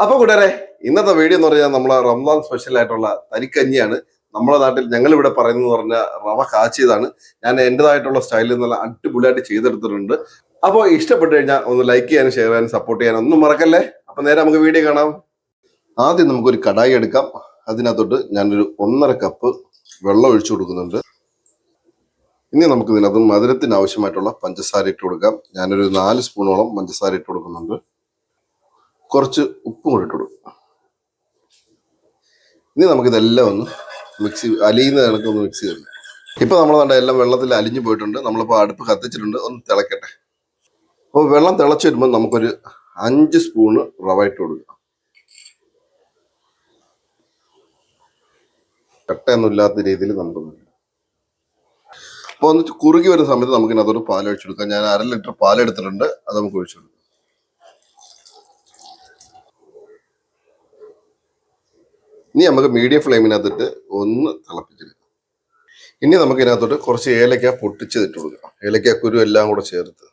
അപ്പോൾ കൂട്ടുകാരെ, ഇന്നത്തെ വീഡിയോ എന്ന് പറഞ്ഞാൽ നമ്മളെ റംസാൻ സ്പെഷ്യൽ ആയിട്ടുള്ള തരിക്കഞ്ഞിയാണ്. നമ്മുടെ നാട്ടിൽ ഞങ്ങൾ ഇവിടെ പറയുന്നത് പറഞ്ഞാൽ റവ കാച്ചിയതാണ്. ഞാൻ എൻ്റെതായിട്ടുള്ള സ്റ്റൈലിൽ നല്ല അടിപൊളിയായിട്ട് ചെയ്തെടുത്തിട്ടുണ്ട്. അപ്പോൾ ഇഷ്ടപ്പെട്ടു കഴിഞ്ഞാൽ ഒന്ന് ലൈക്ക് ചെയ്യാനും ഷെയർ ചെയ്യാനും സപ്പോർട്ട് ചെയ്യാനും ഒന്നും മറക്കല്ലേ. അപ്പൊ നേരെ നമുക്ക് വീഡിയോ കാണാം. ആദ്യം നമുക്കൊരു കടായി എടുക്കാം. അതിനകത്തോട്ട് ഞാനൊരു 1.5 കപ്പ് വെള്ളം ഒഴിച്ചു കൊടുക്കുന്നുണ്ട്. ഇനി നമുക്ക് ഇതിനകത്ത് മധുരത്തിന് ആവശ്യമായിട്ടുള്ള പഞ്ചസാര ഇട്ട് കൊടുക്കാം. ഞാനൊരു 4 സ്പൂണോളം പഞ്ചസാര ഇട്ട് കൊടുക്കുന്നുണ്ട്. കുറച്ച് ഉപ്പും കൂടി ഇട്ട് കൊടുക്കും. ഇനി നമുക്കിതെല്ലാം ഒന്ന് അലിയുന്ന കണക്കൊന്ന് മിക്സ് ചെയ്യണം. ഇപ്പൊ നമ്മൾ എല്ലാം വെള്ളത്തിൽ അലിഞ്ഞു പോയിട്ടുണ്ട്. നമ്മളിപ്പോൾ അടുപ്പ് കത്തിച്ചിട്ടുണ്ട്, ഒന്ന് തിളക്കട്ടെ. അപ്പോൾ വെള്ളം തിളച്ച് വരുമ്പോൾ നമുക്കൊരു 5 സ്പൂണ് റവ ഇട്ട് കൊടുക്കാം. കട്ടയൊന്നും ഇല്ലാത്ത രീതിയിൽ നമുക്ക് അപ്പോൾ ഒന്ന് കുറുകി വരുന്ന സമയത്ത് നമുക്ക് ഇതിനകത്തോട് പാൽ ഒഴിച്ചെടുക്കാം. ഞാൻ 1/2 ലിറ്റർ പാൽ എടുത്തിട്ടുണ്ട്, അത് നമുക്ക് ഒഴിച്ചു കൊടുക്കാം. ഇനി നമുക്ക് മീഡിയം ഫ്ലെയിമിനകത്തിട്ട് ഒന്ന് തിളപ്പിച്ചെടുക്കാം. ഇനി നമുക്ക് ഇതിനകത്തോട്ട് കുറച്ച് ഏലക്ക പൊട്ടിച്ചിട്ട് കൊടുക്കാം. ഏലക്ക കുരു എല്ലാം കൂടെ ചേർത്ത്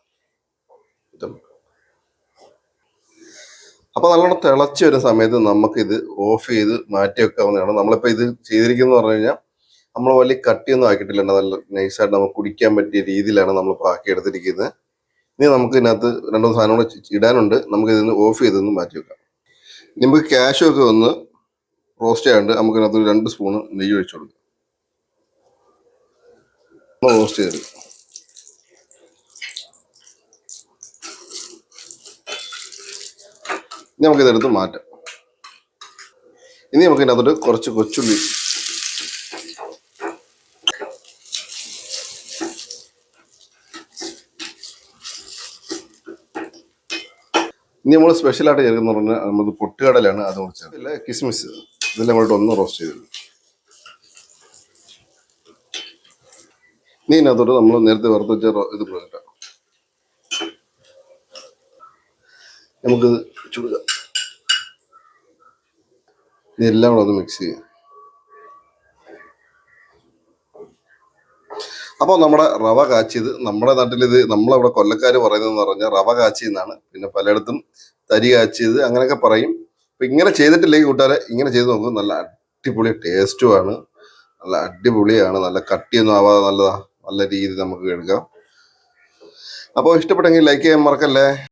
അപ്പൊ നല്ലോണം തിളച്ച് വരുന്ന സമയത്ത് നമുക്കിത് ഓഫ് ചെയ്ത് മാറ്റി വെക്കാവുന്നതാണ്. നമ്മളിപ്പോൾ ഇത് ചെയ്തിരിക്കുന്നത് പറഞ്ഞു കഴിഞ്ഞാൽ നമ്മൾ വലിയ കട്ടിയൊന്നും ആക്കിയിട്ടില്ല. നല്ല നൈസായിട്ട് നമുക്ക് കുടിക്കാൻ പറ്റിയ രീതിയിലാണ് നമ്മളിപ്പോൾ ആക്കിയെടുത്തിരിക്കുന്നത്. ഇനി നമുക്ക് ഇതിനകത്ത് 2-3 സാധനം കൂടെ ഇടാനുണ്ട്. നമുക്ക് ഇതിന് ഓഫ് ചെയ്തൊന്ന് മാറ്റി വെക്കാം. നമുക്ക് കാഷ്യൂ ഒക്കെ ഒന്ന് റോസ്റ്റ് ചെയ്യാണ്ട് നമുക്ക് ഇതിനകത്ത് 2 സ്പൂണ് നെയ്യ് ഒഴിച്ചു കൊടുക്കാം. റോസ്റ്റ് ചെയ്തെടുക്കാം. ഇനി നമുക്ക് ഇതെടുത്ത് മാറ്റാം. ഇനി നമുക്ക് ഇതിനകത്തോട്ട് കുറച്ച് കൊച്ചുള്ളി, ഇനി നമ്മൾ സ്പെഷ്യലായിട്ട് ചേർക്കുന്ന പറഞ്ഞാൽ നമുക്ക് പൊട്ടുകടലാണ്. അത് കുറച്ച് കിസ്മിസ് ഇതെല്ലാം കൂടെ ഒന്ന് റോസ്റ്റ് ചെയ്തെടുക്കും. ഇനി ഇതിനകത്തോട്ട് നമ്മൾ നേരത്തെ വറുത്ത് വെച്ച ഇത് ഇടാം. നമുക്ക് ചുടുക. ഇതെല്ലാം കൂടെ ഒന്ന് മിക്സ് ചെയ്യാം. അപ്പോൾ നമ്മുടെ റവ കാച്ചിയത്, നമ്മുടെ നാട്ടിലിത് നമ്മളവിടെ കൊല്ലക്കാർ പറയുന്നതെന്ന് പറഞ്ഞാൽ റവ കാച്ചി എന്നാണ്. പിന്നെ പലയിടത്തും തരി കാച്ചിയത് അങ്ങനെയൊക്കെ പറയും. അപ്പം ഇങ്ങനെ ചെയ്തിട്ടില്ലെങ്കിൽ കൂട്ടുകാരെ ഇങ്ങനെ ചെയ്ത് നോക്കും. നല്ല അടിപൊളി ടേസ്റ്റുമാണ്, നല്ല അടിപൊളിയാണ്. നല്ല കട്ടിയൊന്നും ആവാതെ നല്ല രീതിയിൽ നമുക്ക് എടുക്കാം. അപ്പോൾ ഇഷ്ടപ്പെട്ടെങ്കിൽ ലൈക്ക് ചെയ്യാൻ മറക്കല്ലേ.